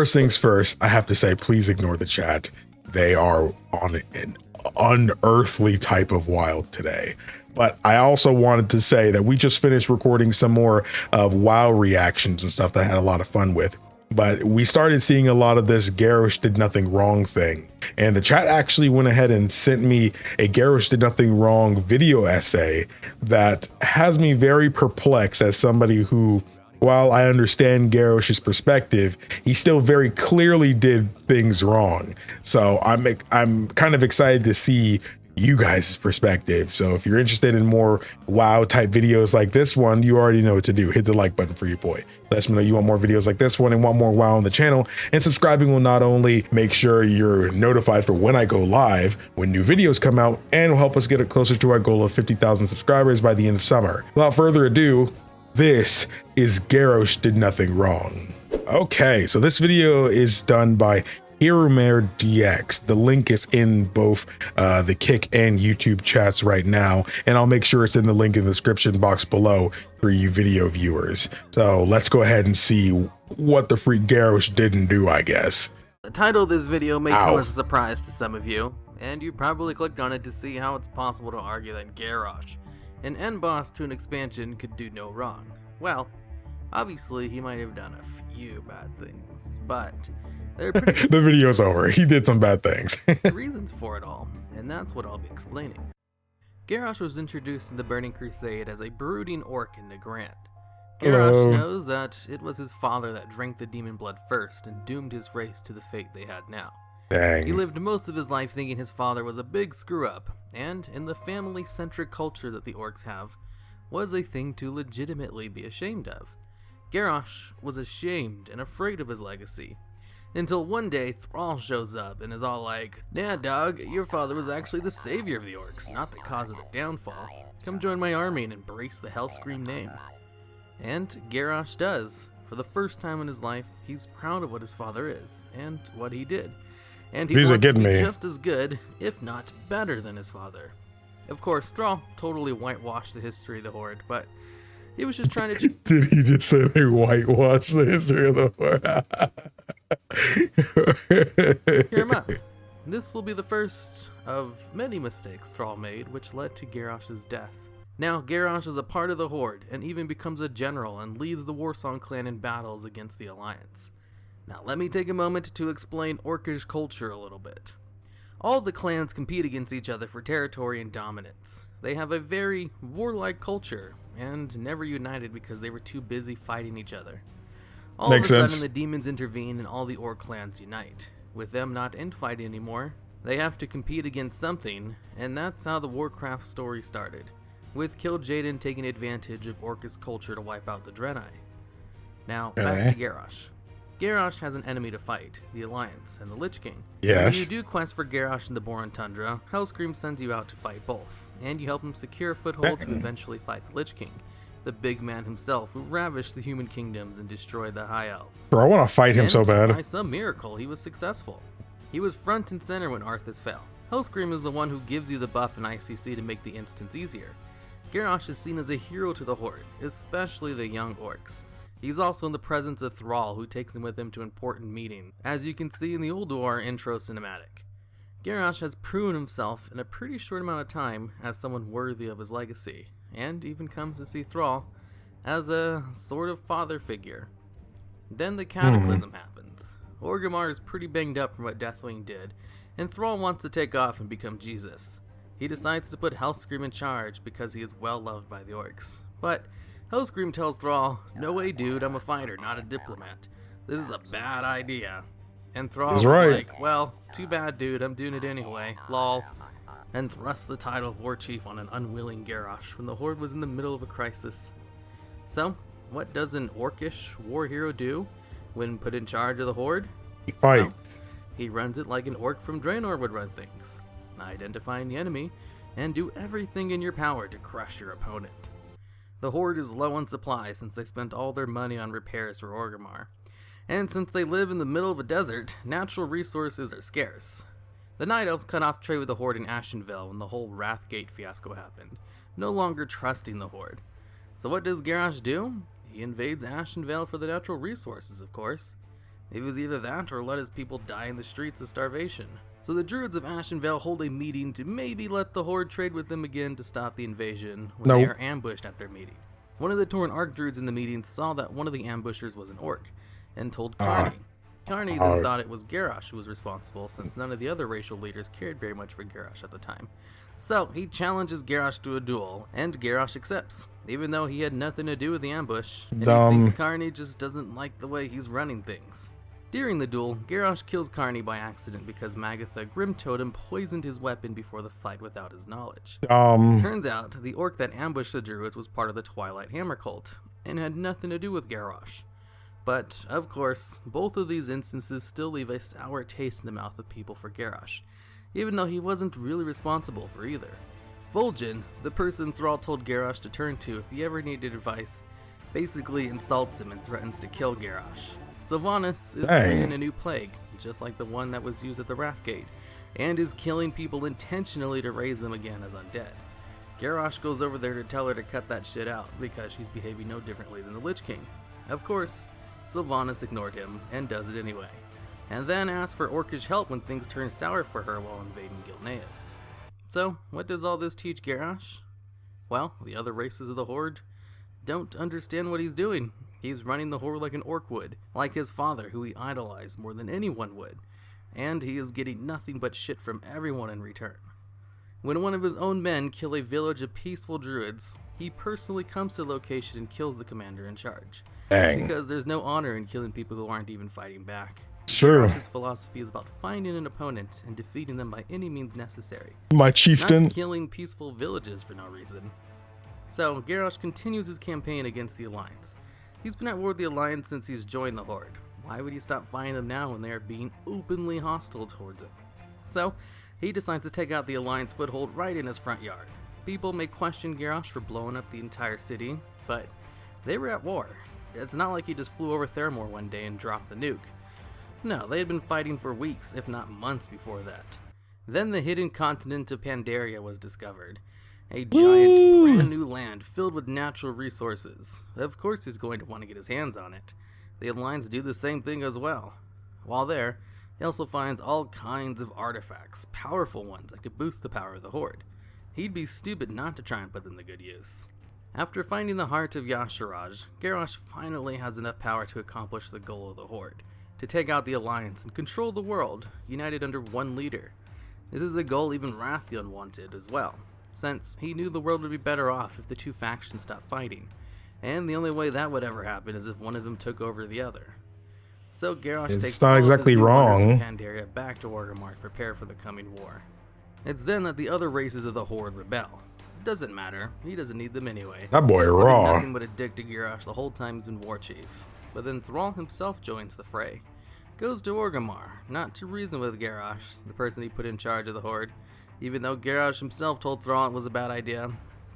first things first, I have to say, please ignore the chat. They are on an unearthly type of wild today. But I also wanted to say that we just finished recording some more of WoW reactions and stuff that I had a lot of fun with. But we started seeing a lot of this Garrosh did nothing wrong thing. And the chat actually went ahead and sent me a Garrosh did nothing wrong video essay that has me very perplexed as somebody who, while I understand Garrosh's perspective, he still very clearly did things wrong. So I'm kind of excited to see you guys' perspective. So if you're interested in more WoW type videos like this one, you already know what to do. Hit the like button for your boy. Let me know you want more videos like this one and want more WoW on the channel. And subscribing will not only make sure you're notified for when I go live, when new videos come out, and will help us get it closer to our goal of 50,000 subscribers by the end of summer. Without further ado, this is Garrosh Did Nothing Wrong. Okay, so this video is done by Desc. The link is in both the Kick and YouTube chats right now, and I'll make sure it's in the link in the description box below for you video viewers. So let's go ahead and see what the freak Garrosh didn't do, I guess. The title of this video may come as a surprise to some of you, and you probably clicked on it to see how it's possible to argue that Garrosh, an end boss to an expansion, could do no wrong. Well, obviously he might have done a few bad things, but they're pretty the video's over. He did some bad things. reasons for it all, and that's what I'll be explaining. Garrosh was introduced in the Burning Crusade as a brooding orc in Nagrand. Garrosh knows that it was his father that drank the demon blood first and doomed his race to the fate they had now. Dang. He lived most of his life thinking his father was a big screw-up, and in the family-centric culture that the orcs have, was a thing to legitimately be ashamed of. Garrosh was ashamed and afraid of his legacy, until one day Thrall shows up and is all like, "Yeah, dog, your father was actually the savior of the orcs, not the cause of the downfall. Come join my army and embrace the Hellscream name." And Garrosh does. For the first time in his life, he's proud of what his father is, and what he did. And he wants to be just as good, if not better than his father. Of course, Thrall totally whitewashed the history of the Horde, but he was just trying to... Did he just say they whitewashed the history of the Horde? Hear him out. This will be the first of many mistakes Thrall made, which led to Garrosh's death. Now, Garrosh is a part of the Horde, and even becomes a general and leads the Warsong clan in battles against the Alliance. Now, let me take a moment to explain Orcish culture a little bit. All the clans compete against each other for territory and dominance. They have a very warlike culture, and never united because they were too busy fighting each other. All of a sudden, the demons intervene and all the orc clans unite. With them not infighting anymore, they have to compete against something, and that's how the Warcraft story started, with Kil'jaeden taking advantage of Orcish culture to wipe out the Draenei. Now, back to Garrosh. Garrosh has an enemy to fight, the Alliance and the Lich King. Yes. When you do quests for Garrosh in the Boron Tundra, Hellscream sends you out to fight both, and you help him secure a foothold to eventually fight the Lich King, the big man himself who ravished the human kingdoms and destroyed the High Elves. Bro, I want to fight him so bad. By some miracle, he was successful. He was front and center when Arthas fell. Hellscream is the one who gives you the buff in ICC to make the instance easier. Garrosh is seen as a hero to the Horde, especially the young orcs. He's also in the presence of Thrall, who takes him with him to important meetings, as you can see in the Ulduar intro cinematic. Garrosh has proven himself in a pretty short amount of time as someone worthy of his legacy, and even comes to see Thrall as a sort of father figure. Then the cataclysm happens. Orgrimmar is pretty banged up from what Deathwing did, and Thrall wants to take off and become Jesus. He decides to put Hellscream in charge because he is well loved by the orcs. But Hellscream tells Thrall, "No way, dude, I'm a fighter, not a diplomat. This is a bad idea." And Thrall was like, "Well, too bad, dude, I'm doing it anyway, lol." And thrusts the title of War Chief on an unwilling Garrosh when the Horde was in the middle of a crisis. So, what does an orcish war hero do when put in charge of the Horde? He fights. Well, he runs it like an orc from Draenor would run things, identifying the enemy, and do everything in your power to crush your opponent. The Horde is low on supplies since they spent all their money on repairs for Orgrimmar, and since they live in the middle of a desert, natural resources are scarce. The Night Elves cut off trade with the Horde in Ashenvale when the whole Wrathgate fiasco happened, no longer trusting the Horde. So what does Garrosh do? He invades Ashenvale for the natural resources, of course. It was either that or let his people die in the streets of starvation. So the Druids of Ashenvale hold a meeting to maybe let the Horde trade with them again to stop the invasion when they are ambushed at their meeting. One of the Tauren Archdruids in the meeting saw that one of the ambushers was an orc and told Carney. Carney then thought it was Garrosh who was responsible, since none of the other racial leaders cared very much for Garrosh at the time. So he challenges Garrosh to a duel, and Garrosh accepts, even though he had nothing to do with the ambush, and he thinks Carney just doesn't like the way he's running things. During the duel, Garrosh kills Carney by accident because Magatha Grim Totem poisoned his weapon before the fight without his knowledge. Turns out, the orc that ambushed the Druids was part of the Twilight Hammer cult, and had nothing to do with Garrosh. But, of course, both of these instances still leave a sour taste in the mouth of people for Garrosh, even though he wasn't really responsible for either. Vol'jin, the person Thrall told Garrosh to turn to if he ever needed advice, basically insults him and threatens to kill Garrosh. Sylvanas is creating a new plague, just like the one that was used at the Wrathgate, and is killing people intentionally to raise them again as undead. Garrosh goes over there to tell her to cut that shit out, because she's behaving no differently than the Lich King. Of course, Sylvanas ignored him, and does it anyway, and then asks for Orcish help when things turn sour for her while invading Gilneas. So, what does all this teach Garrosh? Well, the other races of the Horde don't understand what he's doing. He's running the Horde like an orc would, like his father, who he idolized more than anyone would, and he is getting nothing but shit from everyone in return. When one of his own men kill a village of peaceful druids, he personally comes to the location and kills the commander in charge. Because there's no honor in killing people who aren't even fighting back. Sure. His philosophy is about finding an opponent and defeating them by any means necessary. My chieftain. Not killing peaceful villages for no reason. So, Garrosh continues his campaign against the Alliance. He's been at war with the Alliance since he's joined the Horde. Why would he stop fighting them now when they are being openly hostile towards him? So, he decides to take out the Alliance foothold right in his front yard. People may question Garrosh for blowing up the entire city, but they were at war. It's not like he just flew over Theramore one day and dropped the nuke. No, they had been fighting for weeks, if not months before that. Then the hidden continent of Pandaria was discovered. A giant, brand new land filled with natural resources. Of course he's going to want to get his hands on it. The Alliance do the same thing as well. While there, he also finds all kinds of artifacts, powerful ones that could boost the power of the Horde. He'd be stupid not to try and put them to good use. After finding the heart of Y'Shaarj, Garrosh finally has enough power to accomplish the goal of the Horde, to take out the Alliance and control the world, united under one leader. This is a goal even Wrathion wanted as well, since he knew the world would be better off if the two factions stopped fighting, and the only way that would ever happen is if one of them took over the other. So Garrosh takes all exactly of his new wrong. runners from Pandaria back to Orgrimmar to prepare for the coming war. It's then that the other races of the Horde rebel. Doesn't matter, he doesn't need them anyway. That boy He did raw. nothing but a dick to Garrosh the whole time he's been war chief. But then Thrall himself joins the fray. Goes to Orgrimmar, not to reason with Garrosh, the person he put in charge of the Horde, even though Garrosh himself told Thrall it was a bad idea,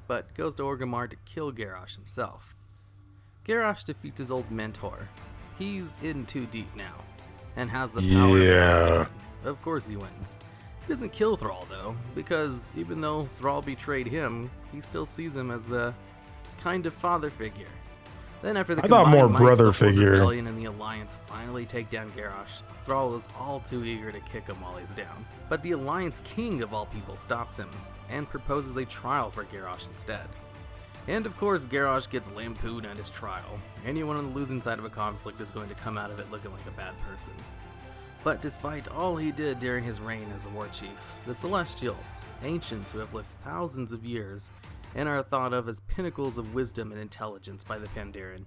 but goes to Orgrimmar to kill Garrosh himself. Garrosh defeats his old mentor. He's in too deep now, and has the power Yeah. Of course he wins. He doesn't kill Thrall though, because even though Thrall betrayed him, he still sees him as a kind of father figure. Then after the I thought more combined might of brother the Horde figure. Rebellion and the Alliance finally take down Garrosh, Thrall is all too eager to kick him while he's down. But the Alliance King of all people stops him, and proposes a trial for Garrosh instead. And of course Garrosh gets lampooned at his trial. Anyone on the losing side of a conflict is going to come out of it looking like a bad person. But despite all he did during his reign as the war chief, the Celestials, ancients who have lived thousands of years, and are thought of as pinnacles of wisdom and intelligence by the Pandaren,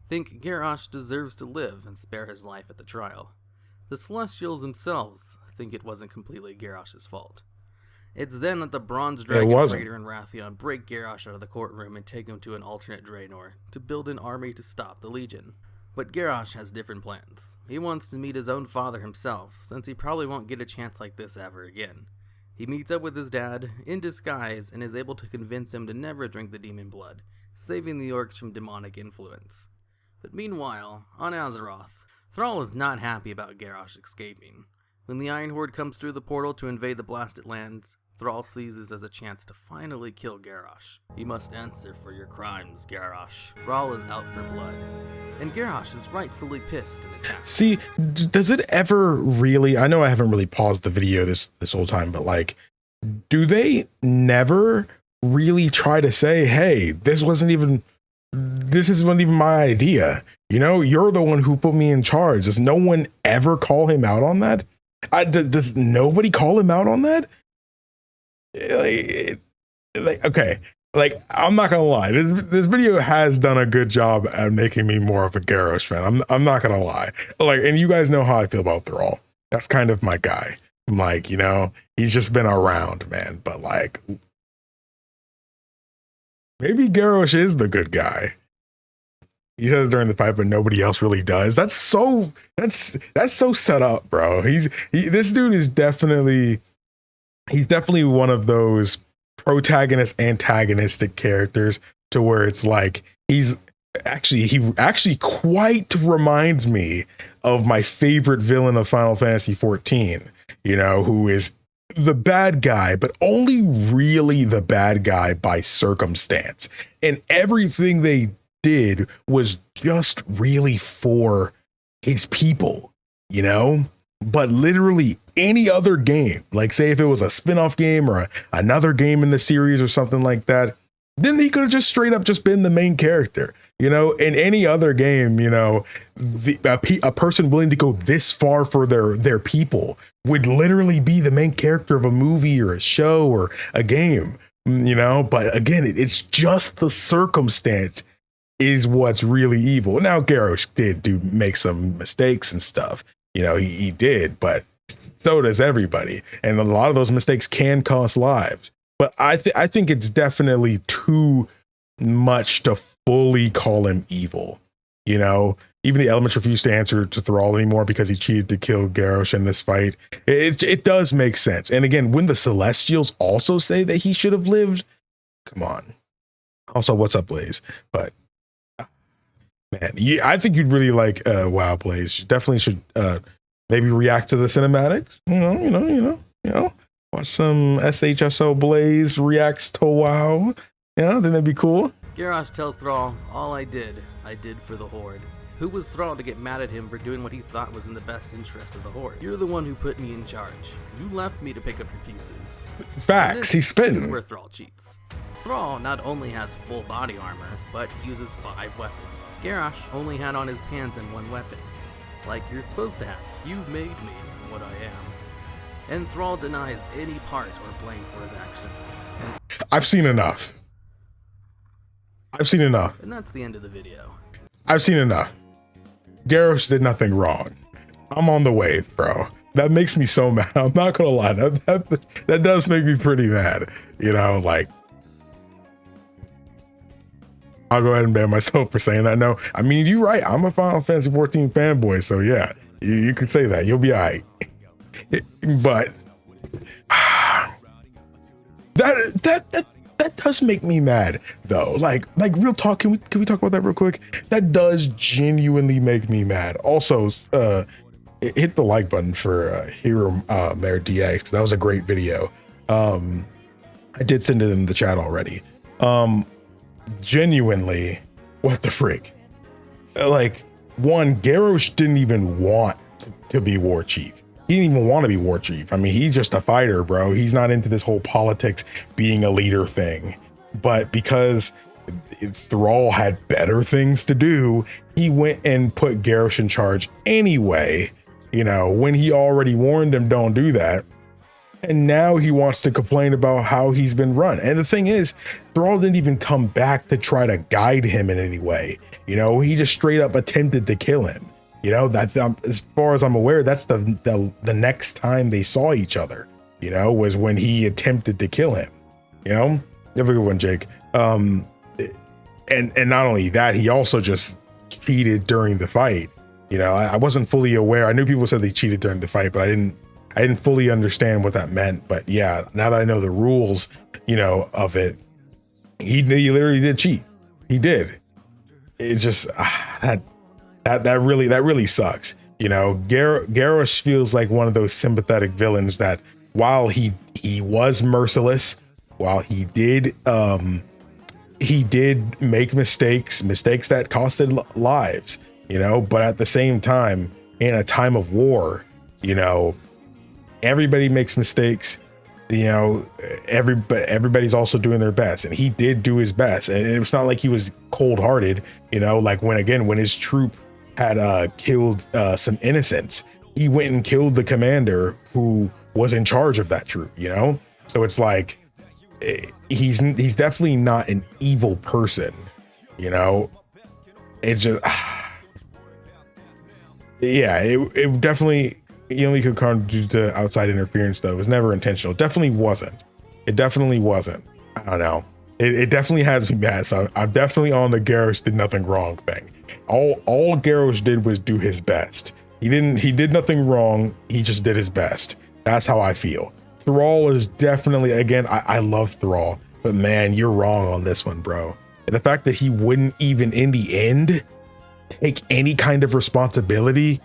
think Garrosh deserves to live and spare his life at the trial. The Celestials themselves think it wasn't completely Garrosh's fault. It's then that the Bronze Dragon Trader and Wrathion break Garrosh out of the courtroom and take him to an alternate Draenor to build an army to stop the Legion. But Garrosh has different plans. He wants to meet his own father himself, since he probably won't get a chance like this ever again. He meets up with his dad, in disguise, and is able to convince him to never drink the demon blood, saving the orcs from demonic influence. But meanwhile, on Azeroth, Thrall is not happy about Garrosh escaping. When the Iron Horde comes through the portal to invade the Blasted Lands, Thrall sees this as a chance to finally kill Garrosh. You must answer for your crimes, Garrosh. Thrall is out for blood, and Garrosh is rightfully pissed and attacked. See, does it ever really, I know I haven't really paused the video this whole time, but like, do they never really try to say, hey, this isn't even my idea? You know, you're the one who put me in charge. Does no one ever call him out on that? Does nobody call him out on that? Like, okay, like, I'm not gonna lie, this video has done a good job at making me more of a Garrosh fan. I'm not gonna lie. Like, and you guys know how I feel about Thrall. That's kind of my guy. I'm like, you know, he's just been around, man. But like, maybe Garrosh is the good guy. He says during the fight, but nobody else really does. That's so set up, bro. This dude is definitely one of those protagonist antagonistic characters to where it's like he actually quite reminds me of my favorite villain of Final Fantasy 14, you know, who is the bad guy, but only really the bad guy by circumstance. And everything they did was just really for his people, you know? But literally any other game, like say if it was a spin-off game or another game in the series or something like that, then he could have just straight up just been the main character. You know, in any other game, you know, a person willing to go this far for their people would literally be the main character of a movie or a show or a game, you know? But again, it's just the circumstance is what's really evil. Now, Garrosh did make some mistakes and stuff. You know, he did, but so does everybody. And a lot of those mistakes can cost lives. But I think it's definitely too much to fully call him evil. You know, even the elements refuse to answer to Thrall anymore because he cheated to kill Garrosh in this fight. It does make sense. And again, when the Celestials also say that he should have lived, come on. Also, what's up, Blaze? But man, I think you'd really like WoW, Blaze. You definitely should maybe react to the cinematics. You know. Watch some SHSO Blaze reacts to WoW. Yeah, then that'd be cool. Garrosh tells Thrall, all I did for the Horde. Who was Thrall to get mad at him for doing what he thought was in the best interest of the Horde? You're the one who put me in charge. You left me to pick up your pieces. Facts, he's spitting. This is where Thrall cheats. Thrall not only has full body armor, but uses 5 weapons. Garrosh only had on his pants and 1 weapon. Like you're supposed to have. You made me what I am. And Thrall denies any part or blame for his actions. I've seen enough. And that's the end of the video. I've seen enough. Garrosh did nothing wrong. I'm on the way, bro. That makes me so mad. I'm not gonna lie. That does make me pretty mad. You know, like, I'll go ahead and ban myself for saying that. No, I mean, you're right. I'm a Final Fantasy 14 fanboy, so yeah, you can say that. You'll be all right. But that does make me mad though. Like real talk. Can we talk about that real quick? That does genuinely make me mad. Also, hit the like button for Hero Mayor DX, 'cause that was a great video. I did send it in the chat already. Genuinely, what the frick? Like, one, Garrosh didn't even want to be war chief. He didn't even want to be war chief. I mean, he's just a fighter, bro. He's not into this whole politics being a leader thing. But because Thrall had better things to do, he went and put Garrosh in charge anyway, you know, when he already warned him don't do that. And now he wants to complain about how he's been run. And the thing is, Thrall didn't even come back to try to guide him in any way. You know, he just straight up attempted to kill him. You know, that as far as I'm aware, that's the next time they saw each other, you know, was when he attempted to kill him. You know, you have a good one, Jake. And not only that, he also just cheated during the fight. You know, I wasn't fully aware. I knew people said they cheated during the fight, but I didn't fully understand what that meant. But yeah, now that I know the rules, you know, of it, he literally did cheat. He did. It's just that really sucks. You know, Garrosh feels like one of those sympathetic villains that while he was merciless, while he did make mistakes that costed lives, you know, but at the same time, in a time of war, you know, everybody makes mistakes, you know, everybody's also doing their best, and he did do his best. And it was not like he was cold-hearted, you know, like when his troop had killed some innocents, he went and killed the commander who was in charge of that troop, you know. So it's like, he's definitely not an evil person, you know. It's just yeah, it definitely, he only could come due to outside interference, though. It was never intentional. It definitely wasn't. I don't know. It definitely has me mad. So I'm definitely on the Garrosh did nothing wrong thing. All Garrosh did was do his best. He did nothing wrong. He just did his best. That's how I feel. Thrall is definitely, again, I love Thrall, but man, you're wrong on this one, bro. And the fact that he wouldn't even in the end take any kind of responsibility,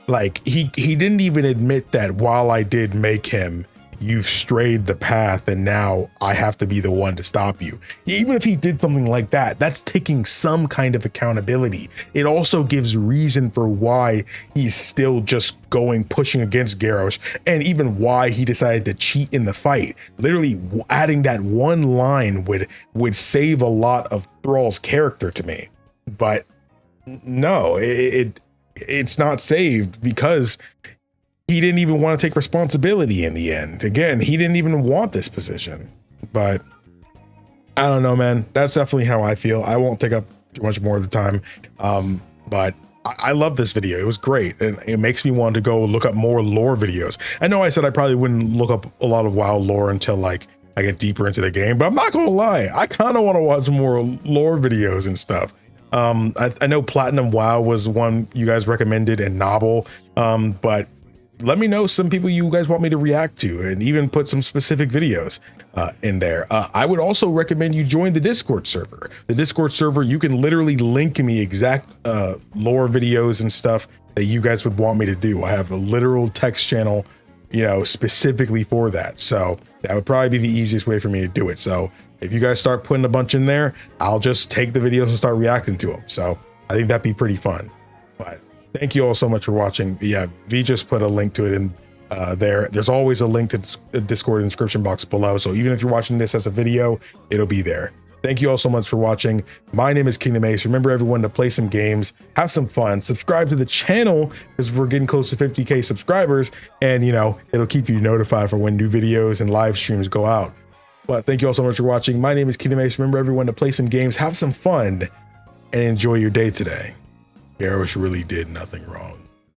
like he didn't even admit that while I did make him, you've strayed the path and now I have to be the one to stop you. Even if he did something like that, that's taking some kind of accountability. It also gives reason for why he's still just pushing against Garrosh, and even why he decided to cheat in the fight. Literally adding that one line would save a lot of Thrall's character to me. But no, it's not saved because he didn't even want to take responsibility in the end. Again, he didn't even want this position. But I don't know, man. That's definitely how I feel. I won't take up too much more of the time. But I love this video. It was great. And it makes me want to go look up more lore videos. I know I said I probably wouldn't look up a lot of WoW lore until like I get deeper into the game, but I'm not gonna lie. I kind of want to watch more lore videos and stuff. I know Platinum WoW was one you guys recommended, and Novel, but let me know some people you guys want me to react to, and even put some specific videos in there. I would also recommend you join the Discord server. The Discord server, you can literally link me exact lore videos and stuff that you guys would want me to do. I have a literal text channel, you know, specifically for that. So that would probably be the easiest way for me to do it. So if you guys start putting a bunch in there, I'll just take the videos and start reacting to them. So I think that'd be pretty fun. But thank you all so much for watching. Yeah, V just put a link to it in there. There's always a link to the Discord description box below. So even if you're watching this as a video, it'll be there. Thank you all so much for watching. My name is KingdomAce. Remember, everyone, to play some games, have some fun, subscribe to the channel because we're getting close to 50K subscribers, and you know, it'll keep you notified for when new videos and live streams go out. But thank you all so much for watching. My name is KingdomAce. Remember, everyone, to play some games, have some fun, and enjoy your day today. Garrosh really did nothing wrong.